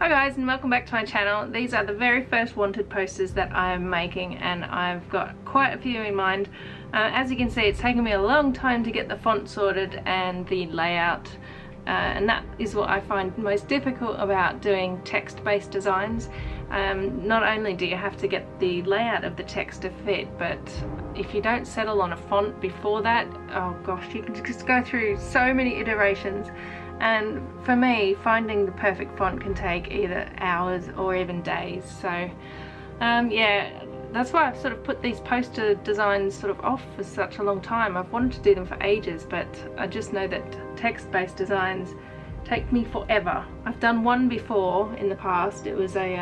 Hi guys, and welcome back to my channel. These are the very first wanted posters that I am making, and I've got quite a few in mind. As you can see, it's taken me a long time to get the font sorted and the layout, and that is what I find most difficult about doing text-based designs. Not only do you have to get the layout of the text to fit, but if you don't settle on a font before that, oh gosh, you can just go through so many iterations. And for me, finding the perfect font can take either hours or even days. So yeah, that's why I've sort of put these poster designs sort of off for such a long time. I've wanted to do them for ages, but I just know that text-based designs take me forever. I've done one before in the past. It was a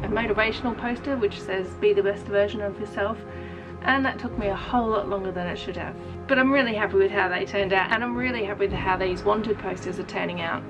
motivational poster which says be the best version of yourself, and that took me a whole lot longer than it should have. But I'm really happy with how they turned out, and I'm really happy with how these wanted posters are turning out.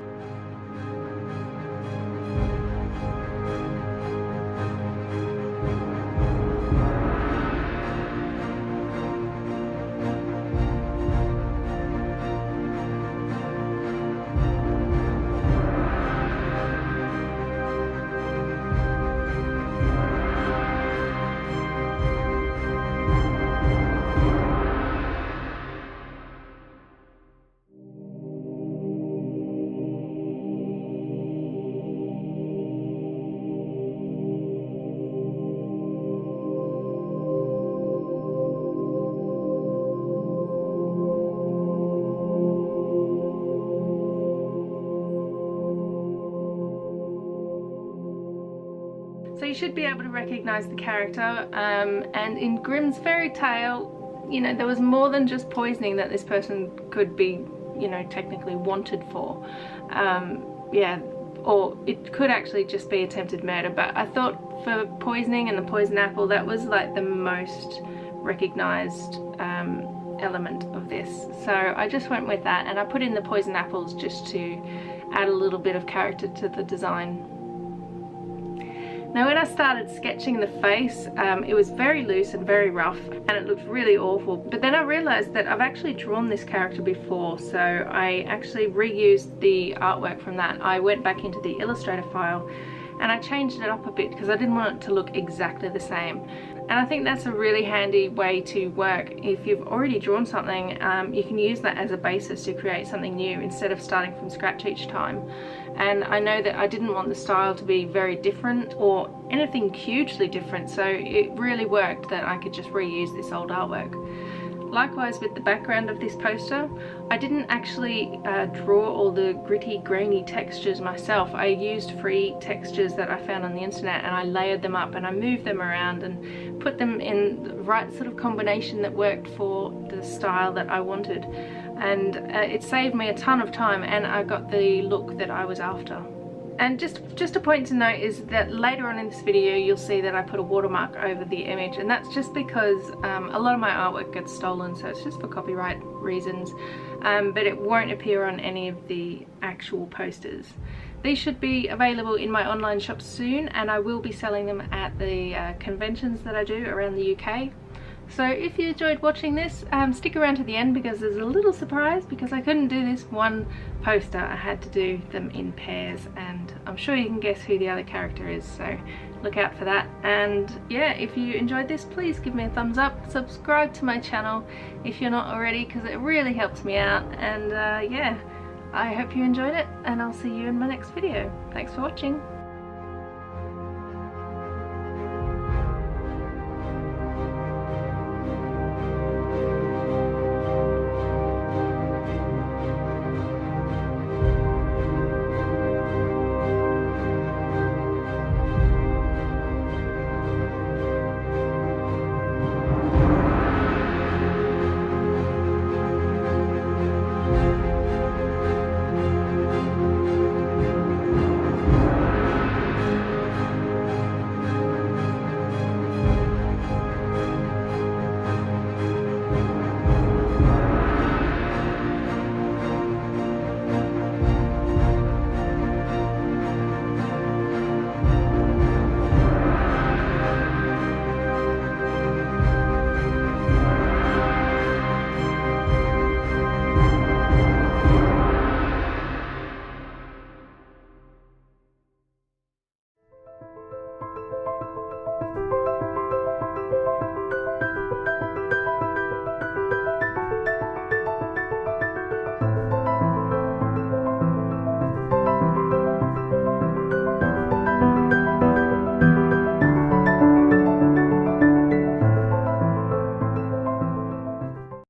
So you should be able to recognise the character, and in Grimm's fairy tale, you know, there was more than just poisoning that this person could be, you know, technically wanted for. Yeah, or it could actually just be attempted murder, but I thought for poisoning and the poison apple, that was like the most recognised element of this. So I just went with that, and I put in the poison apples just to add a little bit of character to the design. Now when I started sketching the face, it was very loose and very rough, and it looked really awful. But then I realised that I've actually drawn this character before, so I actually reused the artwork from that. I went back into the Illustrator file and I changed it up a bit because I didn't want it to look exactly the same. And I think that's a really handy way to work. If you've already drawn something, you can use that as a basis to create something new instead of starting from scratch each time. And I know that I didn't want the style to be very different or anything hugely different, so it really worked that I could just reuse this old artwork. Likewise with the background of this poster, I didn't actually draw all the gritty, grainy textures myself. I used free textures that I found on the internet, and I layered them up and I moved them around and put them in the right sort of combination that worked for the style that I wanted. And it saved me a ton of time, and I got the look that I was after. And just a point to note is that later on in this video you'll see that I put a watermark over the image, and that's just because a lot of my artwork gets stolen, so it's just for copyright reasons, but it won't appear on any of the actual posters. These should be available in my online shop soon, and I will be selling them at the conventions that I do around the UK. So if you enjoyed watching this, stick around to the end because there's a little surprise, because I couldn't do this one poster. I had to do them in pairs, and I'm sure you can guess who the other character is, so look out for that. And yeah, if you enjoyed this, please give me a thumbs up, subscribe to my channel if you're not already, because it really helps me out. And yeah, I hope you enjoyed it, and I'll see you in my next video. Thanks for watching.